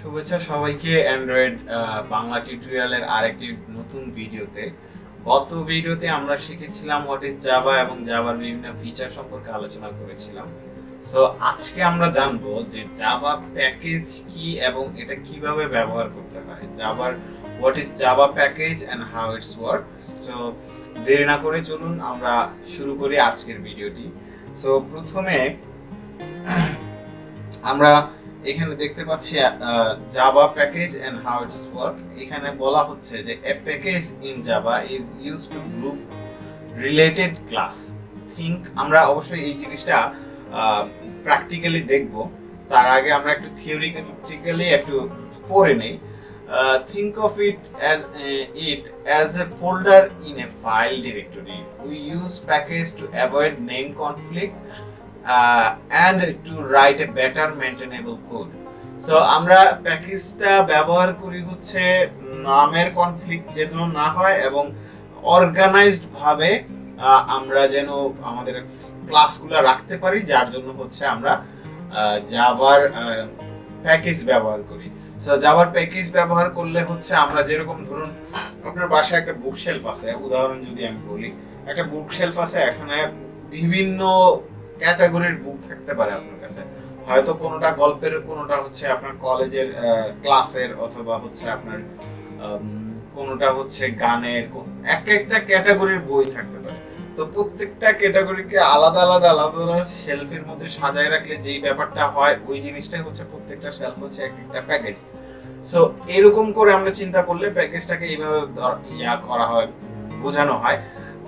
শুভেচ্ছা সবাইকে অ্যান্ড্রয়েড বাংলা টিউটোরিয়ালের আরেকটি নতুন ভিডিওতে। গত ভিডিওতে আমরা শিখেছিলাম হোয়াট ইজ জাভা এবং জাভার বিভিন্ন ফিচার সম্পর্কে আলোচনা করেছিলাম। সো আজকে আমরা জানবো যে জাভা প্যাকেজ কি এবং এটা কিভাবে ব্যবহার করতে হয়, জাভার what is Java package and how it's work. So দেরি না করে চলুন আমরা শুরু করি আজকের ভিডিওটি। সো প্রথমে আমরা এখানে দেখতে পাচ্ছি Java package and how it's work. এখানে বলা হচ্ছে যে a package in Java is used to group related class. আমরা অবশ্যই এই জিনিসটা প্র্যাকটিক্যালি দেখব, তার আগে আমরা একটু থিওরিটিক্যালি একটু পড়ে নেই। Think of it as a folder in a file directory. We use package to avoid name conflict and to write a better maintainable code. So আমরা প্যাকেজটা ব্যবহার করি হচ্ছে নামের কনফ্লিক্ট যেন না হয় এবং অর্গানাইজড ভাবে আমরা যেন আমাদের ক্লাসগুলো রাখতে পারি, যার জন্য হচ্ছে আমরা জাভার প্যাকেজ ব্যবহার করি। সো জাভার প্যাকেজ ব্যবহার করলে হচ্ছে আমরা যেরকম ধরুন আপনার বাসায় একটা বুক শেলফ আছে, উদাহরণ যদি আমি বলি, একটা বুক শেলফ আছে, এখানে বিভিন্ন ক্যাটাগরির বুক থাকতে পারে আপনার কাছে, হয়তো কোনোটা গল্পের, কোনোটা হচ্ছে আপনার কলেজের ক্লাসের, অথবা হচ্ছে আপনার কোনোটা হচ্ছে গানের, এক একটা ক্যাটাগরির বই থাকতে পারে। তো প্রত্যেকটা ক্যাটাগরিকে আলাদা আলাদা আলাদা আলাদা শেলফের মধ্যে সাজায় রাখলে যেই ব্যাপারটা হয় ওই জিনিসটাই হচ্ছে প্রত্যেকটা শেলফ হচ্ছে এক একটা প্যাকেজ। সো এরকম করে আমরা চিন্তা করলে প্যাকেজটাকে এইভাবে করা হয়, বোঝানো হয়।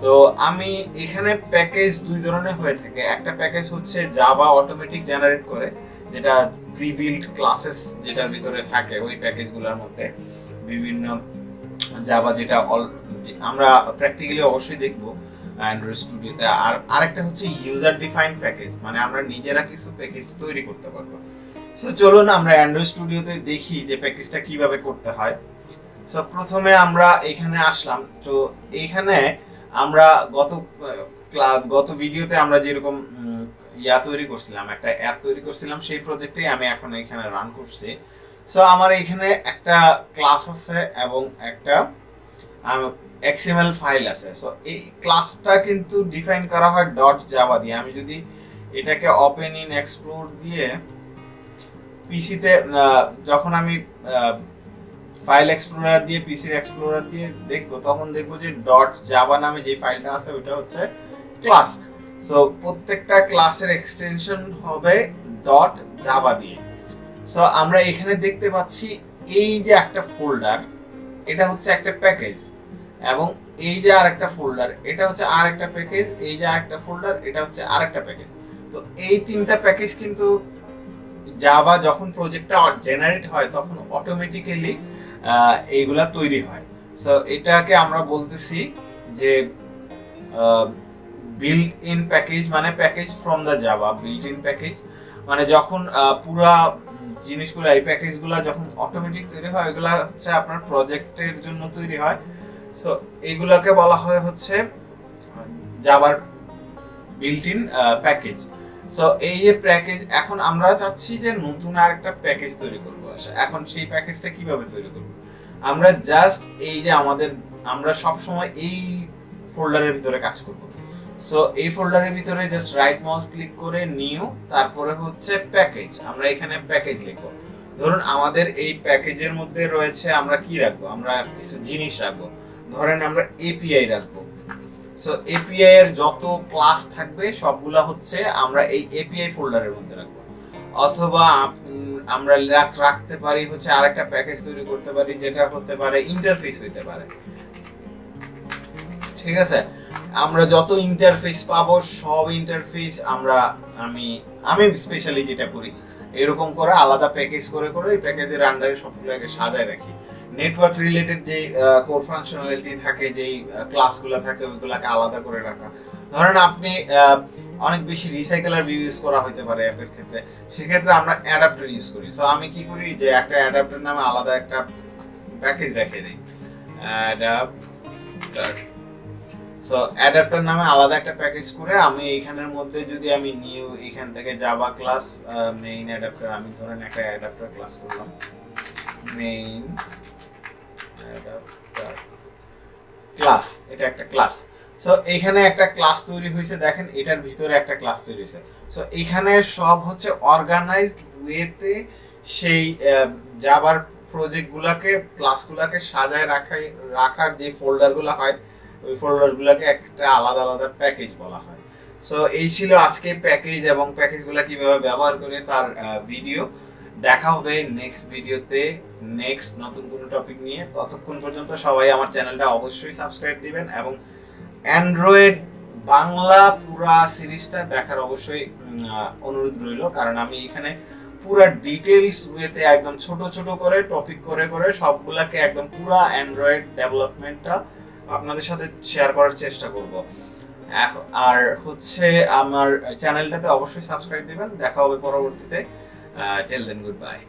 তো আমি এখানে প্যাকেজ দুই ধরনের হয়ে থাকে। একটা প্যাকেজ হচ্ছে জাভা অটোমেটিক জেনারেট করে, যেটা প্রিবিল্ড ক্লাসেস যেটার ভিতরে থাকে, ওই প্যাকেজগুলোর মধ্যে বিভিন্ন জাভা, যেটা আমরা প্র্যাকটিক্যালি অবশ্যই দেখব অ্যান্ড্রয়েড স্টুডিওতে। আর আরেকটা হচ্ছে ইউজার ডিফাইন্ড প্যাকেজ, মানে আমরা নিজেরা কিছু প্যাকেজ তৈরি করতে পারবো। সো চলুন আমরা অ্যান্ড্রয়েড স্টুডিওতে দেখি যে প্যাকেজটা কিভাবে করতে হয়। সো প্রথমে আমরা এখানে আসলাম। তো এইখানে আমরা গত ভিডিওতে আমরা যেরকম তৈরি করছিলাম, একটা অ্যাপ তৈরি করছিলাম, সেই প্রজেক্টেই আমি এখন এখানে রান করছি। সো আমার এখানে একটা ক্লাস আছে এবং একটা XML ফাইল আছে। সো এই ক্লাসটা কিন্তু ডিফাইন করা হয় ডট জাভা দিয়ে। আমি যদি এটাকে ওপেন ইন এক্সপ্লোর দিয়ে পিসিতে, যখন আমি ফাইল এক্সপ্লোরার দিয়ে, পিসির এক্সপ্লোরার দিয়ে দেখবো, তখন দেখবো যে ডট জাভা নামে যে ফাইলটা আছে ওইটা হচ্ছে ক্লাস। সো প্রত্যেকটা ক্লাসের এক্সটেনশন হবে ডট জাভা দিয়ে। সো আমরা এখানে দেখতে পাচ্ছি এই যে একটা ফোল্ডার, এটা হচ্ছে একটা প্যাকেজ, এবং এই যে আরেকটা ফোল্ডার, এটা হচ্ছে আরেকটা প্যাকেজ, এই যে আরেকটা ফোল্ডার, এটা হচ্ছে আরেকটা প্যাকেজ। তো এই তিনটা প্যাকেজ কিন্তু জাভা যখন প্রজেক্টটা জেনারেট হয় তখন অটোমেটিক্যালি এইগুলা তৈরি হয়। সো এটাকে আমরা বলতেছি যে বিল্ট ইন প্যাকেজ, মানে package from the Java. Built in package মানে যখন পুরা জিনিসগুলো, এই প্যাকেজগুলো যখন অটোমেটিক তৈরি হয়, এগুলা হচ্ছে আপনার প্রজেক্টের জন্য তৈরি হয়। সো এইগুলাকে বলা হয় হচ্ছে জাভার বিল্ট ইন প্যাকেজ। সো এই যে প্যাকেজ, এখন আমরা চাচ্ছি যে নতুন আরেকটা প্যাকেজ তৈরি করব। এখন সেই প্যাকেজটা কিভাবে তৈরি করব? আমরা জাস্ট এই যে আমরা সব সময় এই ফোল্ডারের ভিতরে কাজ করব। সো এই ফোল্ডারের ভিতরে জাস্ট রাইট মাউস ক্লিক করে নিউ, তারপরে হচ্ছে প্যাকেজ, আমরা এখানে প্যাকেজ লিখব। ধরুন আমাদের এই প্যাকেজের মধ্যে রয়েছে, আমরা কি রাখবো, আমরা কিছু জিনিস রাখবো। ধরেন আমরা এপিআই রাখবো। সো এপিআই এর যত ক্লাস থাকবে সবগুলা হচ্ছে আমরা এই এপিআই ফোল্ডারের মধ্যে রাখবো। অথবা আমরা রাখতে পারি হচ্ছে আরেকটা প্যাকেজ তৈরি করতে পারি, যেটা হতে পারে ইন্টারফেস হইতে পারে। ঠিক আছে, আমরা যত ইন্টারফেস পাবো সব ইন্টারফেস আমি স্পেশালি যেটা করি, এরকম করে আলাদা প্যাকেজ করে এই প্যাকেজের আন্ডারে সবগুলোকে সাজায় রাখি। নেটওয়ার্ক রিলেটেড যে কোর ফাংশনালিটি থাকে, যেই ক্লাসগুলো থাকে, ওইগুলোকে আলাদা করে রাখা। ধরেন আপনি অনেক বেশি রিসাইকেলার ভিউ ইউজ করা হতে পারে অ্যাপের ক্ষেত্রে, সেক্ষেত্রে আমরা অ্যাডাপ্টার ইউজ করি। সো আমি কি করি যে একটা অ্যাডাপ্টার নামে আলাদা একটা প্যাকেজ রেখে দিই, অ্যাডাপ্টার। সো অ্যাডাপ্টার নামে আলাদা একটা প্যাকেজ করে আমি এইখানের মধ্যে যদি আমি নিউ, এখান থেকে জাভা ক্লাস মেইন অ্যাডাপ্টার, আমি ধরেন একটা অ্যাডাপ্টার ক্লাস করলাম। মেইন অ্যাডাপ্টার ক্লাস, এটা একটা ক্লাস। সো এইখানে একটা ক্লাস তৈরি হয়েছে, দেখেন এটার ভিতরে একটা ক্লাস তৈরি হয়েছে। সো এখানে সব হচ্ছে অর্গানাইজড ওয়েতে সেই জাভার প্রজেক্টগুলোকে ক্লাসগুলোকে সাজায় রাখার যে ফোল্ডারগুলো হয়, ওই ফোল্ডারগুলোকে একটা আলাদা আলাদা প্যাকেজ বলা হয়। সো এই ছিল আজকে প্যাকেজ এবং প্যাকেজগুলো কিভাবে ব্যবহার করে তার ভিডিও। দেখা হবে নেক্সট ভিডিওতে নেক্সট নতুন কোনো টপিক নিয়ে। ততক্ষণ পর্যন্ত সবাই আমার চ্যানেলটা অবশ্যই সাবস্ক্রাইব দিবেন এবং অ্যান্ড্রয়েড বাংলা পুরা সিরিজটা দেখার অবশ্যই অনুরোধ রইল, কারণ আমি এখানে পুরা ডিটেইলস ওয়েতে একদম ছোট ছোট করে টপিক করে করে সবগুলাকে একদম পুরা অ্যান্ড্রয়েড ডেভেলপমেন্টটা আপনাদের সাথে শেয়ার করার চেষ্টা করব। আর হচ্ছে আমার চ্যানেলটাতে অবশ্যই সাবস্ক্রাইব দিবেন। দেখা হবে পরবর্তীতে। Till then, good by.